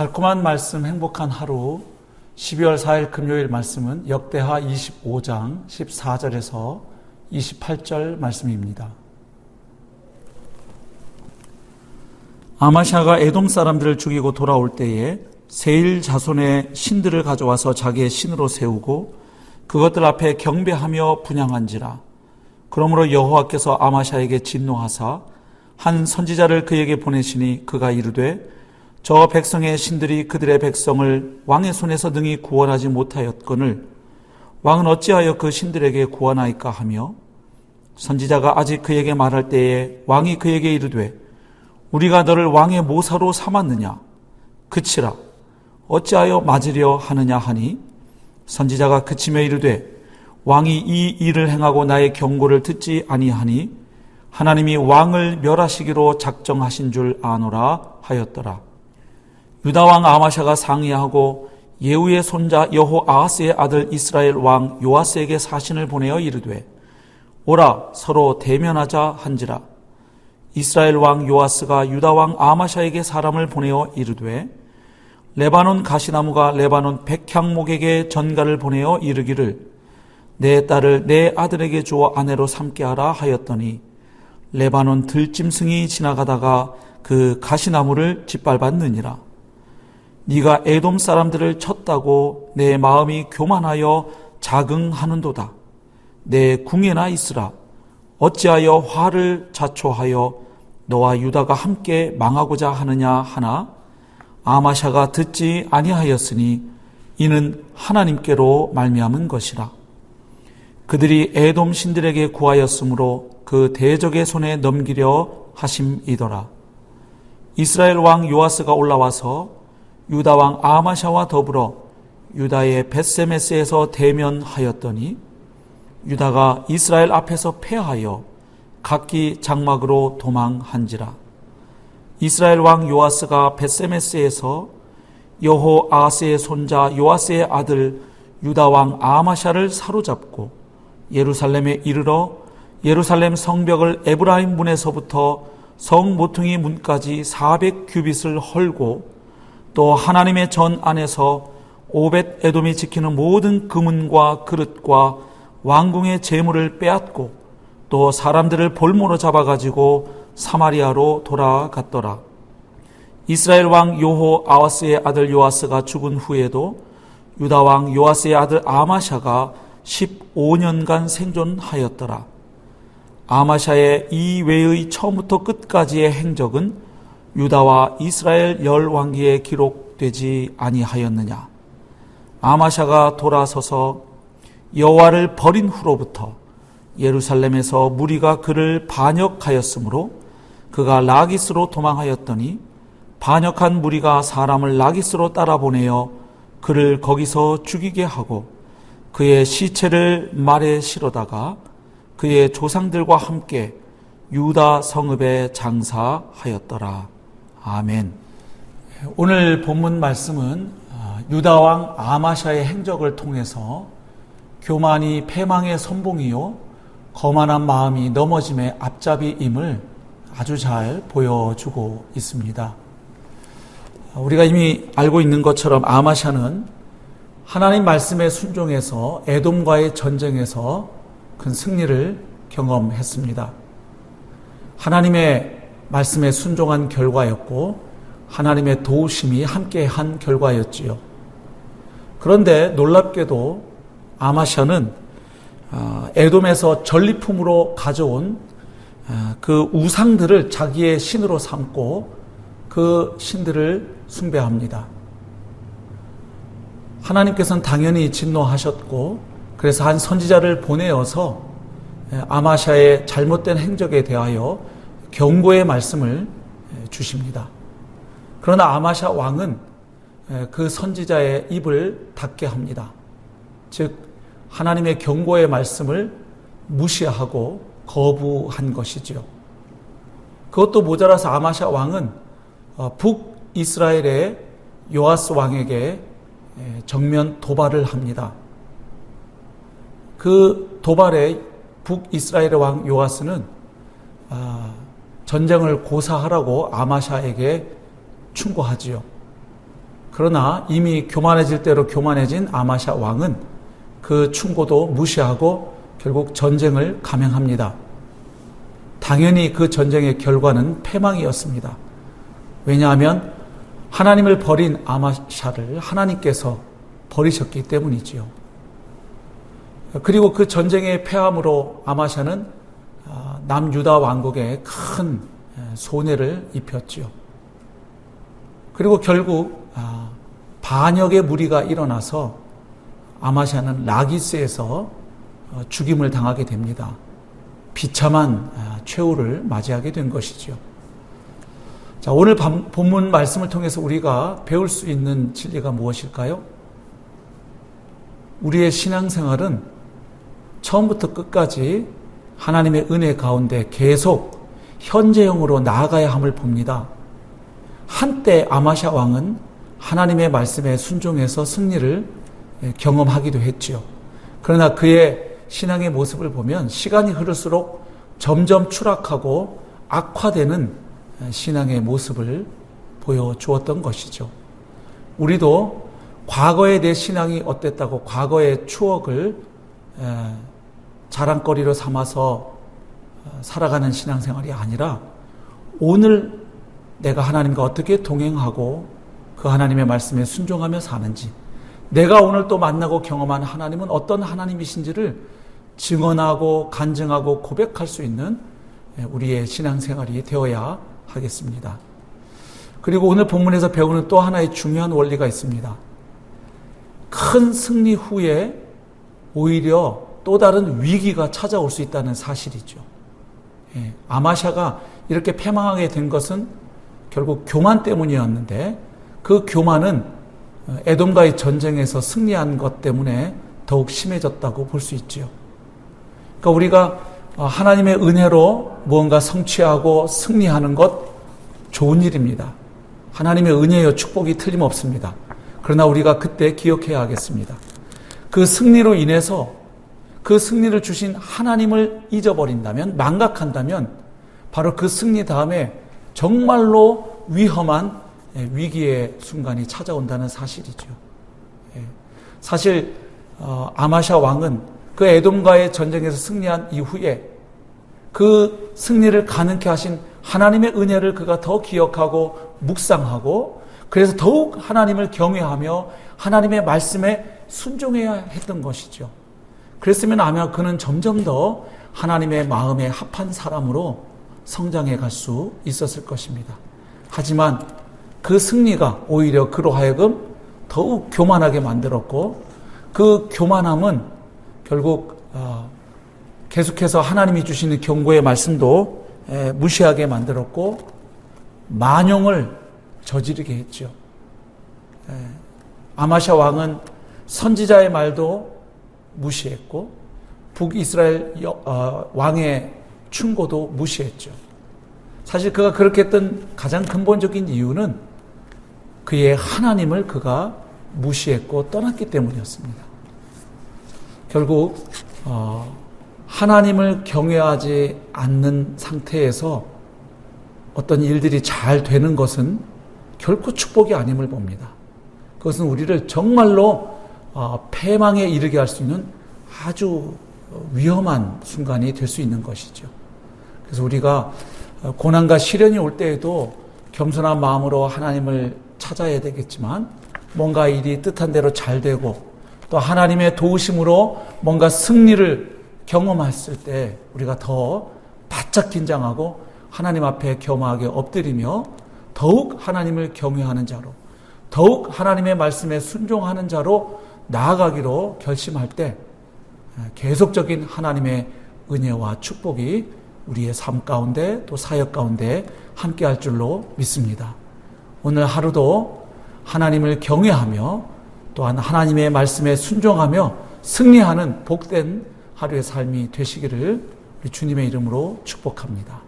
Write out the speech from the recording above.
달콤한 말씀 행복한 하루 12월 4일 금요일 말씀은 역대하 25장 14절에서 28절 말씀입니다. 아마샤가 에돔 사람들을 죽이고 돌아올 때에 세일 자손의 신들을 가져와서 자기의 신으로 세우고 그것들 앞에 경배하며 분향한지라. 그러므로 여호와께서 아마샤에게 진노하사 한 선지자를 그에게 보내시니 그가 이르되 저 백성의 신들이 그들의 백성을 왕의 손에서 능히 구원하지 못하였거늘 왕은 어찌하여 그 신들에게 구원하이까 하며, 선지자가 아직 그에게 말할 때에 왕이 그에게 이르되 우리가 너를 왕의 모사로 삼았느냐, 그치라, 어찌하여 맞으려 하느냐 하니, 선지자가 그치며 이르되 왕이 이 일을 행하고 나의 경고를 듣지 아니하니 하나님이 왕을 멸하시기로 작정하신 줄 아노라 하였더라. 유다 왕 아마샤가 상의하고 예후의 손자 여호아하스의 아들 이스라엘 왕 요아스에게 사신을 보내어 이르되 오라 서로 대면하자 한지라. 이스라엘 왕 요아스가 유다 왕 아마샤에게 사람을 보내어 이르되 레바논 가시나무가 레바논 백향목에게 전가를 보내어 이르기를 내 딸을 내 아들에게 주어 아내로 삼게 하라 하였더니 레바논 들짐승이 지나가다가 그 가시나무를 짓밟았느니라. 네가 에돔 사람들을 쳤다고 내 마음이 교만하여 자긍하는도다. 내 궁에나 있으라. 어찌하여 화를 자초하여 너와 유다가 함께 망하고자 하느냐 하나 아마샤가 듣지 아니하였으니 이는 하나님께로 말미암은 것이라. 그들이 에돔 신들에게 구하였으므로 그 대적의 손에 넘기려 하심이더라. 이스라엘 왕 요아스가 올라와서 유다 왕 아마샤와 더불어 유다의 벳세메스에서 대면하였더니 유다가 이스라엘 앞에서 패하여 각기 장막으로 도망한지라. 이스라엘 왕 요아스가 벳세메스에서 여호아하스의 손자 요아스의 아들 유다 왕 아마샤를 사로잡고 예루살렘에 이르러 예루살렘 성벽을 에브라임 문에서부터 성 모퉁이 문까지 400규빗을 헐고 또 하나님의 전 안에서 오벳 에돔이 지키는 모든 금은과 그릇과 왕궁의 재물을 빼앗고 또 사람들을 볼모로 잡아가지고 사마리아로 돌아갔더라. 이스라엘 왕 여호아하스의 아들 요아스가 죽은 후에도 유다 왕 요아스의 아들 아마샤가 15년간 생존하였더라. 아마샤의 이 외의 처음부터 끝까지의 행적은 유다와 이스라엘 열 왕기에 기록되지 아니하였느냐. 아마샤가 돌아서서 여호와를 버린 후로부터 예루살렘에서 무리가 그를 반역하였으므로 그가 라기스로 도망하였더니 반역한 무리가 사람을 라기스로 따라보내어 그를 거기서 죽이게 하고 그의 시체를 말에 실어다가 그의 조상들과 함께 유다 성읍에 장사하였더라. 아멘. 오늘 본문 말씀은 유다 왕 아마샤의 행적을 통해서 교만이 패망의 선봉이요 거만한 마음이 넘어짐의 앞잡이임을 아주 잘 보여주고 있습니다. 우리가 이미 알고 있는 것처럼 아마샤는 하나님 말씀에 순종해서 에돔과의 전쟁에서 큰 승리를 경험했습니다. 하나님의 말씀에 순종한 결과였고 하나님의 도우심이 함께한 결과였지요. 그런데 놀랍게도 아마샤는 에돔에서 전리품으로 가져온 그 우상들을 자기의 신으로 삼고 그 신들을 숭배합니다. 하나님께서는 당연히 진노하셨고 그래서 한 선지자를 보내어서 아마샤의 잘못된 행적에 대하여 경고의 말씀을 주십니다. 그러나 아마샤 왕은 그 선지자의 입을 닫게 합니다. 즉 하나님의 경고의 말씀을 무시하고 거부한 것이지요. 그것도 모자라서 아마샤 왕은 북이스라엘의 요아스 왕에게 정면 도발을 합니다. 그 도발에 북이스라엘의 왕 요아스는 전쟁을 고사하라고 아마샤에게 충고하지요. 그러나 이미 교만해질 대로 교만해진 아마샤 왕은 그 충고도 무시하고 결국 전쟁을 감행합니다. 당연히 그 전쟁의 결과는 패망이었습니다. 왜냐하면 하나님을 버린 아마샤를 하나님께서 버리셨기 때문이지요. 그리고 그 전쟁의 패함으로 아마샤는 남유다 왕국에 큰 손해를 입혔지요. 그리고 결국 반역의 무리가 일어나서 아마샤는 라기스에서 죽임을 당하게 됩니다. 비참한 최후를 맞이하게 된 것이죠. 자, 오늘 본문 말씀을 통해서 우리가 배울 수 있는 진리가 무엇일까요? 우리의 신앙생활은 처음부터 끝까지 하나님의 은혜 가운데 계속 현재형으로 나아가야 함을 봅니다. 한때 아마샤 왕은 하나님의 말씀에 순종해서 승리를 경험하기도 했지요. 그러나 그의 신앙의 모습을 보면 시간이 흐를수록 점점 추락하고 악화되는 신앙의 모습을 보여주었던 것이죠. 우리도 과거에 내 신앙이 어땠다고 과거의 추억을 자랑거리로 삼아서 살아가는 신앙생활이 아니라 오늘 내가 하나님과 어떻게 동행하고 그 하나님의 말씀에 순종하며 사는지, 내가 오늘 또 만나고 경험한 하나님은 어떤 하나님이신지를 증언하고 간증하고 고백할 수 있는 우리의 신앙생활이 되어야 하겠습니다. 그리고 오늘 본문에서 배우는 또 하나의 중요한 원리가 있습니다. 큰 승리 후에 오히려 또 다른 위기가 찾아올 수 있다는 사실이죠. 아마샤가 이렇게 패망하게 된 것은 결국 교만 때문이었는데, 그 교만은 에돔과의 전쟁에서 승리한 것 때문에 더욱 심해졌다고 볼 수 있지요. 그러니까 우리가 하나님의 은혜로 무언가 성취하고 승리하는 것 좋은 일입니다. 하나님의 은혜여 축복이 틀림없습니다. 그러나 우리가 그때 기억해야 하겠습니다. 그 승리로 인해서 그 승리를 주신 하나님을 잊어버린다면, 망각한다면 바로 그 승리 다음에 정말로 위험한 위기의 순간이 찾아온다는 사실이죠. 사실 아마샤 왕은 그 에돔과의 전쟁에서 승리한 이후에 그 승리를 가능케 하신 하나님의 은혜를 그가 더 기억하고 묵상하고, 그래서 더욱 하나님을 경외하며 하나님의 말씀에 순종해야 했던 것이죠. 그랬으면 아마 그는 점점 더 하나님의 마음에 합한 사람으로 성장해 갈 수 있었을 것입니다. 하지만 그 승리가 오히려 그로 하여금 더욱 교만하게 만들었고, 그 교만함은 결국 계속해서 하나님이 주시는 경고의 말씀도 무시하게 만들었고 만용을 저지르게 했죠. 아마샤 왕은 선지자의 말도 무시했고 북이스라엘 왕의 충고도 무시했죠. 사실 그가 그렇게 했던 가장 근본적인 이유는 그의 하나님을 그가 무시했고 떠났기 때문이었습니다. 결국 하나님을 경외하지 않는 상태에서 어떤 일들이 잘 되는 것은 결코 축복이 아님을 봅니다. 그것은 우리를 정말로 패망에 이르게 할 수 있는 아주 위험한 순간이 될 수 있는 것이죠. 그래서 우리가 고난과 시련이 올 때에도 겸손한 마음으로 하나님을 찾아야 되겠지만, 뭔가 일이 뜻한 대로 잘 되고 또 하나님의 도우심으로 뭔가 승리를 경험했을 때 우리가 더 바짝 긴장하고 하나님 앞에 겸허하게 엎드리며 더욱 하나님을 경외하는 자로, 더욱 하나님의 말씀에 순종하는 자로 나아가기로 결심할 때 계속적인 하나님의 은혜와 축복이 우리의 삶 가운데 또 사역 가운데 함께할 줄로 믿습니다. 오늘 하루도 하나님을 경외하며 또한 하나님의 말씀에 순종하며 승리하는 복된 하루의 삶이 되시기를 우리 주님의 이름으로 축복합니다.